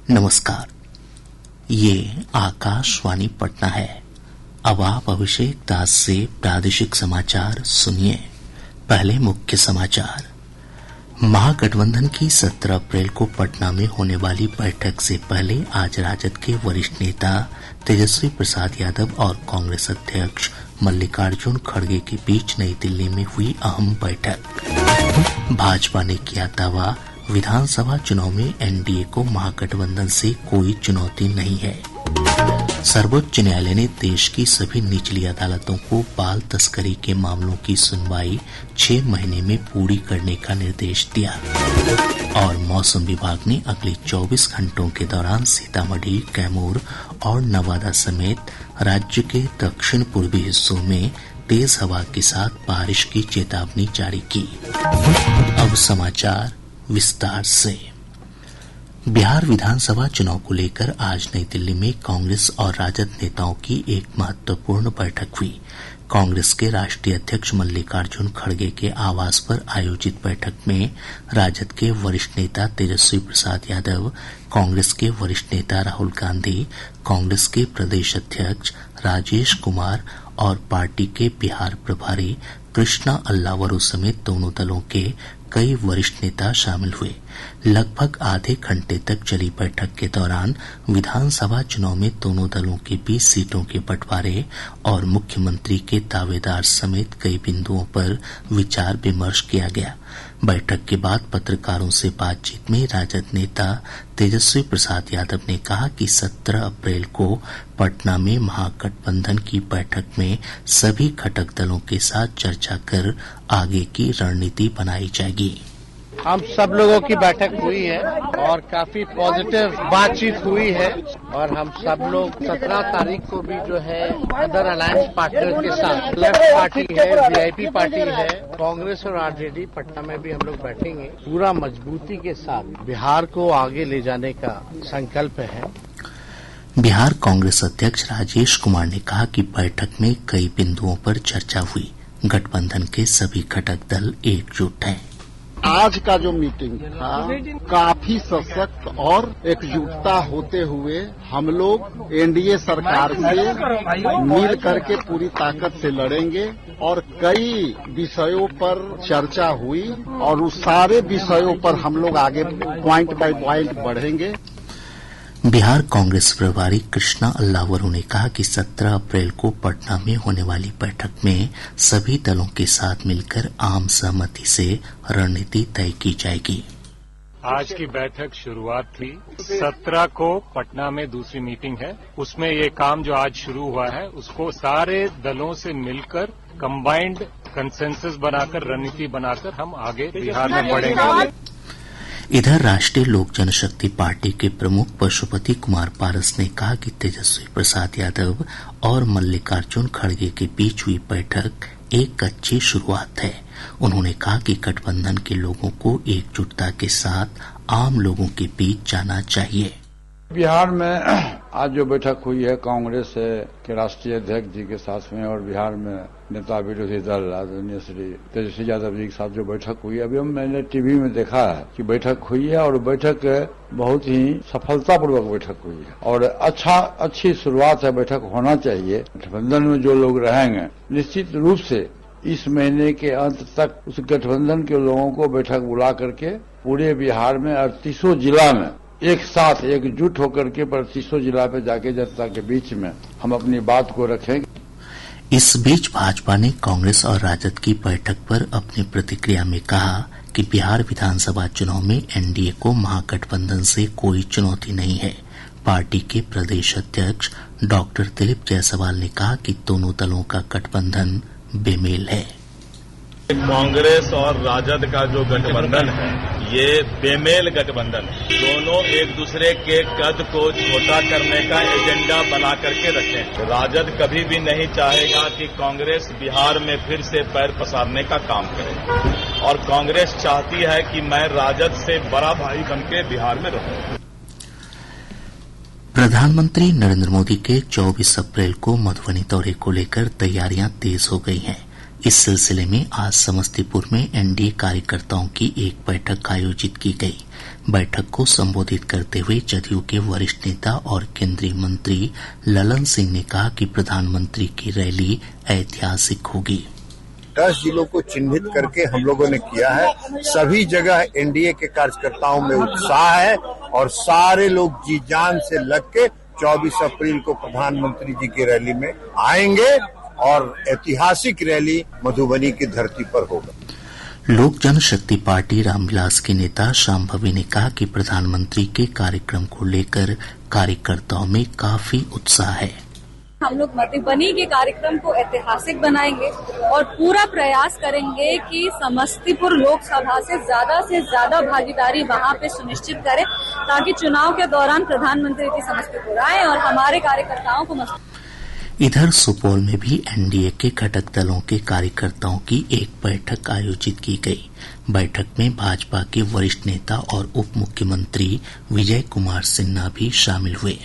नमस्कार, ये आकाशवाणी पटना है। अब आप अभिषेक दास से प्रादेशिक समाचार सुनिए। पहले मुख्य समाचार। महागठबंधन की 17 अप्रैल को पटना में होने वाली बैठक से पहले आज राजद के वरिष्ठ नेता तेजस्वी प्रसाद यादव और कांग्रेस अध्यक्ष मल्लिकार्जुन खड़गे के बीच नई दिल्ली में हुई अहम बैठक। भाजपा ने किया दावा, विधानसभा चुनाव में एनडीए को महागठबंधन से कोई चुनौती नहीं है। सर्वोच्च न्यायालय ने देश की सभी निचली अदालतों को बाल तस्करी के मामलों की सुनवाई 6 महीने में पूरी करने का निर्देश दिया। और मौसम विभाग ने अगले 24 घंटों के दौरान सीतामढ़ी, कैमूर और नवादा समेत राज्य के दक्षिण पूर्वी हिस्सों में तेज हवा के साथ बारिश की चेतावनी जारी की। अब समाचार विस्तार से। बिहार विधानसभा चुनाव को लेकर आज नई दिल्ली में कांग्रेस और राजद नेताओं की एक महत्वपूर्ण बैठक हुई। कांग्रेस के राष्ट्रीय अध्यक्ष मल्लिकार्जुन खड़गे के आवास पर आयोजित बैठक में राजद के वरिष्ठ नेता तेजस्वी प्रसाद यादव, कांग्रेस के वरिष्ठ नेता राहुल गांधी, कांग्रेस के प्रदेश अध्यक्ष राजेश कुमार और पार्टी के बिहार प्रभारी कृष्णा अल्लावरू समेत दोनों दलों के कई वरिष्ठ नेता शामिल हुए। लगभग आधे घंटे तक चली बैठक के दौरान विधानसभा चुनाव में दोनों दलों के बीच सीटों के बंटवारे और मुख्यमंत्री के दावेदार समेत कई बिंदुओं पर विचार विमर्श किया गया। बैठक के बाद पत्रकारों से बातचीत में राजद नेता तेजस्वी प्रसाद यादव ने कहा कि 17 अप्रैल को पटना में महागठबंधन की बैठक में सभी घटक दलों के साथ चर्चा कर आगे की रणनीति बनाई जाएगी। हम सब लोगों की बैठक हुई है और काफी पॉजिटिव बातचीत हुई है और हम सब लोग 17 तारीख को भी जो है अदर अलायंस पार्टनर के साथ लेफ्ट पार्टी है, वीआईपी पार्टी है, कांग्रेस और आरजेडी पटना में भी हम लोग बैठेंगे। पूरा मजबूती के साथ बिहार को आगे ले जाने का संकल्प है। बिहार कांग्रेस अध्यक्ष राजेश कुमार ने कहा कि बैठक में कई बिंदुओं पर चर्चा हुई। गठबंधन के सभी घटक दल एकजुट हैं। आज का जो मीटिंग था काफी सशक्त और एकजुटता होते हुए हम लोग एनडीए सरकार से मिल करके पूरी ताकत से लड़ेंगे और कई विषयों पर चर्चा हुई और उस सारे विषयों पर हम लोग आगे पॉइंट बाय पॉइंट बढ़ेंगे। बिहार कांग्रेस प्रभारी कृष्णा अल्लावरू ने कहा कि 17 अप्रैल को पटना में होने वाली बैठक में सभी दलों के साथ मिलकर आम सहमति से रणनीति तय की जाएगी। आज की बैठक शुरुआत थी। 17 को पटना में दूसरी मीटिंग है। उसमें ये काम जो आज शुरू हुआ है उसको सारे दलों से मिलकर कंबाइंड कंसेंसस बनाकर रणनीति बनाकर हम आगे बिहार में बढ़ेंगे। इधर राष्ट्रीय लोक जनशक्ति पार्टी के प्रमुख पशुपति कुमार पारस ने कहा कि तेजस्वी प्रसाद यादव और मल्लिकार्जुन खड़गे के बीच हुई बैठक एक अच्छी शुरुआत है। उन्होंने कहा कि गठबंधन के लोगों को एकजुटता के साथ आम लोगों के बीच जाना चाहिए। बिहार में आज जो बैठक हुई है कांग्रेस के राष्ट्रीय अध्यक्ष जी के साथ में और बिहार में नेता विरोधी दल आदरणीय श्री तेजस्वी यादव जी के साथ जो बैठक हुई है, अभी मैंने टीवी में देखा है कि बैठक हुई है और बैठक बहुत ही सफलतापूर्वक बैठक हुई है और अच्छी शुरुआत है। बैठक होना चाहिए। गठबंधन में जो लोग रहेंगे निश्चित रूप से इस महीने के अंत तक उस गठबंधन के लोगों को बैठक बुला करके पूरे बिहार में 38 जिला में एक साथ एकजुट होकर के 38 जिला पे जाके जनता के बीच में हम अपनी बात को रखेंगे। इस बीच भाजपा ने कांग्रेस और राजद की बैठक पर अपनी प्रतिक्रिया में कहा कि बिहार विधानसभा चुनाव में एनडीए को महागठबंधन से कोई चुनौती नहीं है। पार्टी के प्रदेश अध्यक्ष डॉक्टर दिलीप जायसवाल ने कहा कि दोनों दलों का गठबंधन बेमेल है। कांग्रेस और राजद का जो गठबंधन है ये बेमेल गठबंधन है। दोनों एक दूसरे के कद को छोटा करने का एजेंडा बना करके रखें। राजद कभी भी नहीं चाहेगा कि कांग्रेस बिहार में फिर से पैर पसारने का काम करे और कांग्रेस चाहती है कि मैं राजद से बड़ा भाई बनके बिहार में रहूं। प्रधानमंत्री नरेंद्र मोदी के 24 अप्रैल को मधुबनी दौरे को लेकर तैयारियां तेज हो गई हैं। इस सिलसिले में आज समस्तीपुर में एनडीए कार्यकर्ताओं की एक बैठक आयोजित की गई। बैठक को संबोधित करते हुए जदयू के वरिष्ठ नेता और केंद्रीय मंत्री ललन सिंह ने कहा कि प्रधानमंत्री की रैली ऐतिहासिक होगी। 10 जिलों को चिन्हित करके हम लोगों ने किया है। सभी जगह एनडीए के कार्यकर्ताओं में उत्साह है और सारे लोग जी जान से लग के 24 अप्रैल को प्रधानमंत्री जी की रैली में आएंगे और ऐतिहासिक रैली मधुबनी की धरती पर होगा। लोक जनशक्ति पार्टी रामविलास के नेता शांभवी ने कहा कि प्रधानमंत्री के कार्यक्रम को लेकर कार्यकर्ताओं में काफी उत्साह है। हम लोग मधुबनी के कार्यक्रम को ऐतिहासिक बनाएंगे और पूरा प्रयास करेंगे कि समस्तीपुर लोकसभा से ज्यादा भागीदारी वहां पे सुनिश्चित करें ताकि चुनाव के दौरान प्रधानमंत्री जी समस्तीपुर आए और हमारे कार्यकर्ताओं को इधर सुपौल में भी एनडीए के घटक दलों के कार्यकर्ताओं की एक बैठक आयोजित की गई। बैठक में भाजपा के वरिष्ठ नेता और उप मुख्यमंत्री विजय कुमार सिन्हा भी शामिल हुए।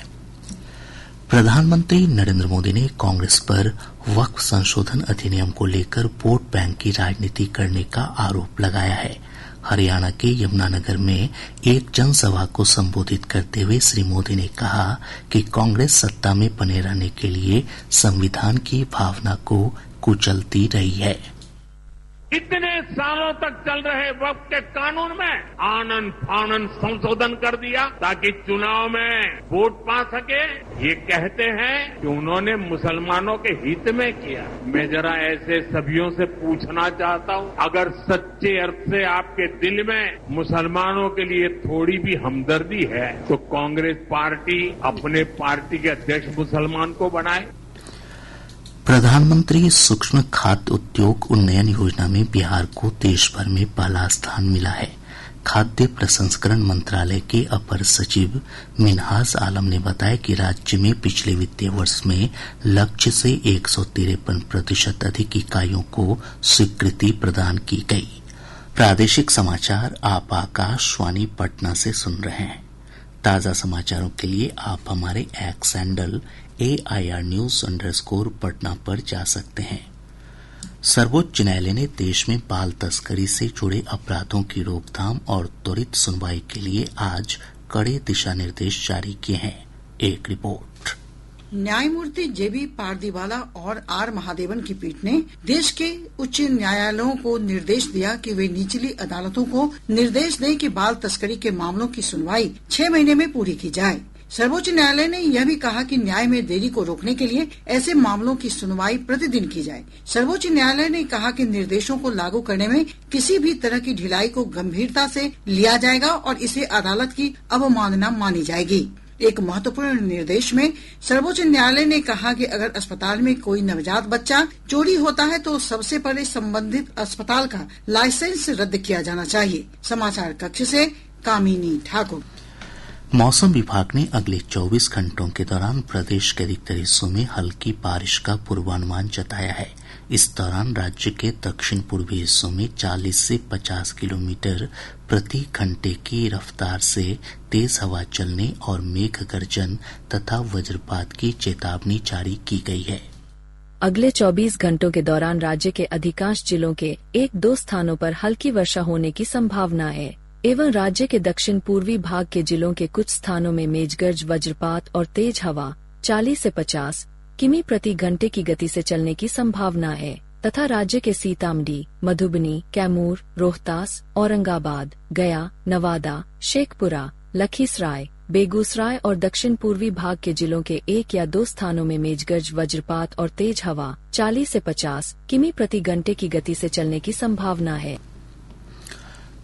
प्रधानमंत्री नरेंद्र मोदी ने कांग्रेस पर वक्फ संशोधन अधिनियम को लेकर वोट बैंक की राजनीति करने का आरोप लगाया है। हरियाणा के यमुनानगर में एक जनसभा को संबोधित करते हुए श्री मोदी ने कहा कि कांग्रेस सत्ता में बने रहने के लिए संविधान की भावना को कुचलती रही है। इतने सालों तक चल रहे वक्त के कानून में आनन फानन संशोधन कर दिया ताकि चुनाव में वोट पा सके। ये कहते हैं कि उन्होंने मुसलमानों के हित में किया। मैं जरा ऐसे सभियों से पूछना चाहता हूं, अगर सच्चे अर्थ से आपके दिल में मुसलमानों के लिए थोड़ी भी हमदर्दी है तो कांग्रेस पार्टी अपने पार्टी के अध्यक्ष मुसलमान को बनाए। प्रधानमंत्री सूक्ष्म खाद्य उद्योग उन्नयन योजना में बिहार को देश भर में पहला स्थान मिला है। खाद्य प्रसंस्करण मंत्रालय के अपर सचिव मिनहाज आलम ने बताया कि राज्य में पिछले वित्तीय वर्ष में लक्ष्य से 153% अधिक इकाइयों को स्वीकृति प्रदान की गई। प्रादेशिक समाचार आप आकाशवाणी पटना से सुन रहे हैं। ताजा समाचारों के लिए आप हमारे x handle AIR News_ Patna पर जा सकते हैं। सर्वोच्च न्यायालय ने देश में बाल तस्करी से जुड़े अपराधों की रोकथाम और त्वरित सुनवाई के लिए आज कड़े दिशा निर्देश जारी किए हैं। एक रिपोर्ट। न्यायमूर्ति JB पारदीवाला और R महादेवन की पीठ ने देश के उच्च न्यायालयों को निर्देश दिया कि वे निचली अदालतों को निर्देश दें कि बाल तस्करी के मामलों की सुनवाई 6 महीने में पूरी की जाए। सर्वोच्च न्यायालय ने यह भी कहा कि न्याय में देरी को रोकने के लिए ऐसे मामलों की सुनवाई प्रतिदिन की जाए। सर्वोच्च न्यायालय ने कहा कि निर्देशों को लागू करने में किसी भी तरह की ढिलाई को गंभीरता से लिया जाएगा और इसे अदालत की अवमानना मानी जाएगी। एक महत्वपूर्ण निर्देश में सर्वोच्च न्यायालय ने कहा कि अगर अस्पताल में कोई नवजात बच्चा चोरी होता है तो सबसे पहले संबंधित अस्पताल का लाइसेंस रद्द किया जाना चाहिए। समाचार कक्ष से कामिनी ठाकुर। मौसम विभाग ने अगले 24 घंटों के दौरान प्रदेश के अधिकतर हिस्सों में हल्की बारिश का पूर्वानुमान जताया है। इस दौरान राज्य के दक्षिण पूर्वी हिस्सों में 40 से 50 किलोमीटर प्रति घंटे की रफ्तार से तेज हवा चलने और मेघ गर्जन तथा वज्रपात की चेतावनी जारी की गई है। अगले 24 घंटों के दौरान राज्य के अधिकांश जिलों के 1-2 स्थानों पर हल्की वर्षा होने की संभावना है एवं राज्य के दक्षिण पूर्वी भाग के जिलों के कुछ स्थानों में मेघगर्ज वज्रपात और तेज हवा 40 से 50 किमी प्रति घंटे की गति से चलने की संभावना है तथा राज्य के सीतामढ़ी, मधुबनी, कैमूर, रोहतास, औरंगाबाद, गया, नवादा, शेखपुरा, लखीसराय, बेगूसराय और दक्षिण पूर्वी भाग के जिलों के 1 या 2 स्थानों में मेघगर्ज वज्रपात और तेज हवा 40 से 50 किमी प्रति घंटे की गति से चलने की संभावना है।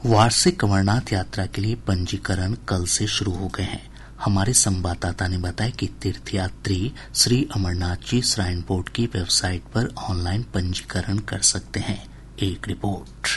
वार्षिक अमरनाथ यात्रा के लिए पंजीकरण कल से शुरू हो गए हैं। हमारे संवाददाता ने बताया कि तीर्थयात्री श्री अमरनाथ जी श्राइन बोर्ड की वेबसाइट पर ऑनलाइन पंजीकरण कर सकते हैं। एक रिपोर्ट।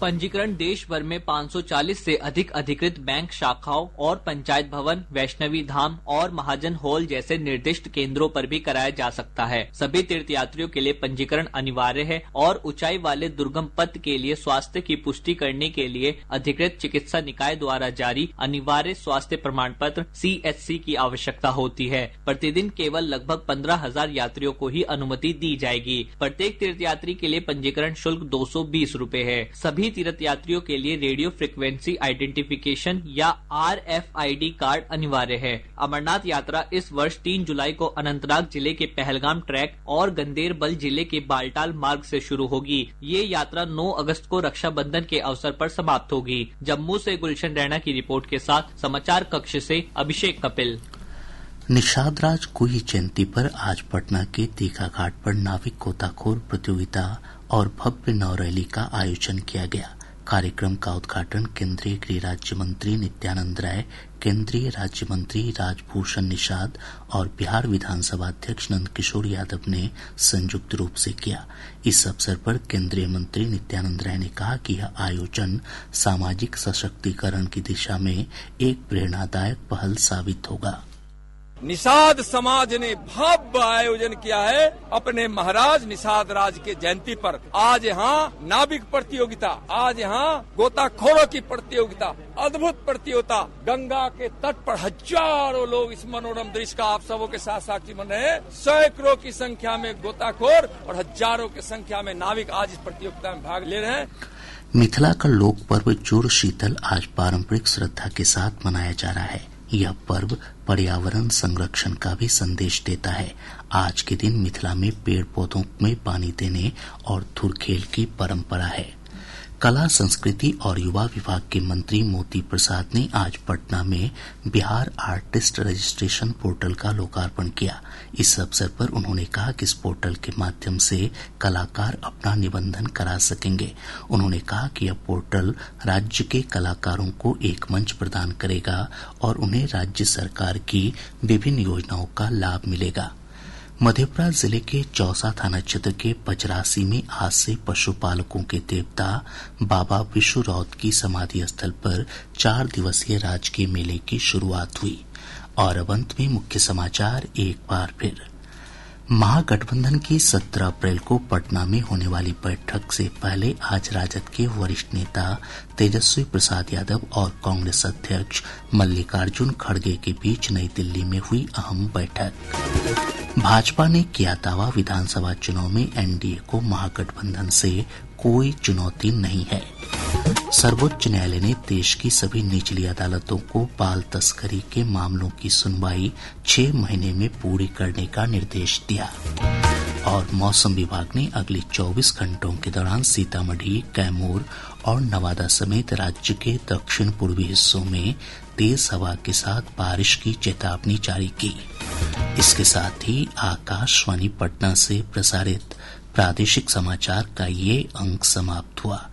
पंजीकरण देश भर में 540 से अधिक अधिकृत बैंक शाखाओं और पंचायत भवन, वैष्णवी धाम और महाजन हॉल जैसे निर्दिष्ट केंद्रों पर भी कराया जा सकता है। सभी तीर्थयात्रियों के लिए पंजीकरण अनिवार्य है और ऊंचाई वाले दुर्गम पथ के लिए स्वास्थ्य की पुष्टि करने के लिए अधिकृत चिकित्सा निकाय द्वारा जारी अनिवार्य स्वास्थ्य प्रमाण पत्र CHC की आवश्यकता होती है। प्रतिदिन केवल लगभग 15,000 यात्रियों को ही अनुमति दी जाएगी। प्रत्येक तीर्थयात्री के लिए पंजीकरण शुल्क 220 रूपए है। सभी तीर्थयात्रियों के लिए रेडियो फ्रिक्वेंसी आइडेंटिफिकेशन या RFID कार्ड अनिवार्य है। अमरनाथ यात्रा इस वर्ष 3 जुलाई को अनंतनाग जिले के पहलगाम ट्रैक और गंदेरबल जिले के बालटाल मार्ग से शुरू होगी। ये यात्रा 9 अगस्त को रक्षाबंधन के अवसर पर समाप्त होगी। जम्मू से गुलशन रैना की रिपोर्ट के साथ समाचार कक्ष से अभिषेक कपिल। निषाद राज कुई जयंती पर आज पटना के दीघा घाट पर नाविक गोताखोर प्रतियोगिता और भव्य नौ रैली का आयोजन किया गया। कार्यक्रम का उद्घाटन केंद्रीय गृह राज्य मंत्री नित्यानंद राय, केंद्रीय राज्य मंत्री राजभूषण निषाद और बिहार विधानसभा अध्यक्ष नंदकिशोर यादव ने संयुक्त रूप से किया। इस अवसर पर केंद्रीय मंत्री नित्यानंद राय ने कहा कि यह आयोजन सामाजिक सशक्तिकरण की दिशा में एक प्रेरणादायक पहल साबित होगा। निषाद समाज ने भव्य आयोजन किया है अपने महाराज निषाद राज के जयंती पर। आज यहाँ नाविक प्रतियोगिता, आज यहाँ गोताखोरों की प्रतियोगिता, अद्भुत प्रतियोगिता। गंगा के तट पर हजारों लोग इस मनोरम दृश्य का आप सबों के साथ साक्षी बन रहे हैं। सैकड़ों की संख्या में गोताखोर और हजारों की संख्या में नाविक आज इस प्रतियोगिता में भाग ले रहे हैं। मिथिला का लोक पर्व जुड़ शीतल आज पारंपरिक श्रद्धा के साथ मनाया जा रहा है। यह पर्व पर्यावरण संरक्षण का भी संदेश देता है। आज के दिन मिथिला में पेड़ पौधों में पानी देने और धुरखेल की परंपरा है। कला, संस्कृति और युवा विभाग के मंत्री मोती प्रसाद ने आज पटना में बिहार आर्टिस्ट रजिस्ट्रेशन पोर्टल का लोकार्पण किया। इस अवसर पर उन्होंने कहा कि इस पोर्टल के माध्यम से कलाकार अपना निबंधन करा सकेंगे। उन्होंने कहा कि यह पोर्टल राज्य के कलाकारों को एक मंच प्रदान करेगा और उन्हें राज्य सरकार की विभिन्न योजनाओं का लाभ मिलेगा। मधेपुरा जिले के चौसा थाना क्षेत्र के पचरासी में आज से पशुपालकों के देवता बाबा विशु रौत की समाधि स्थल पर 4 दिवसीय राजकीय मेले की शुरुआत हुई। और अब अंत में मुख्य समाचार एक बार फिर। महागठबंधन की 17 अप्रैल को पटना में होने वाली बैठक से पहले आज राजद के वरिष्ठ नेता तेजस्वी प्रसाद यादव और कांग्रेस अध्यक्ष मल्लिकार्जुन खड़गे के बीच नई दिल्ली में हुई अहम बैठक। भाजपा ने किया दावा, विधानसभा चुनाव में एनडीए को महागठबंधन से कोई चुनौती नहीं है। सर्वोच्च न्यायालय ने देश की सभी निचली अदालतों को बाल तस्करी के मामलों की सुनवाई 6 महीने में पूरी करने का निर्देश दिया। और मौसम विभाग ने अगले 24 घंटों के दौरान सीतामढ़ी, कैमूर और नवादा समेत राज्य के दक्षिण पूर्वी हिस्सों में तेज हवा के साथ बारिश की चेतावनी जारी की। इसके साथ ही आकाशवाणी पटना से प्रसारित प्रादेशिक समाचार का ये अंक समाप्त हुआ।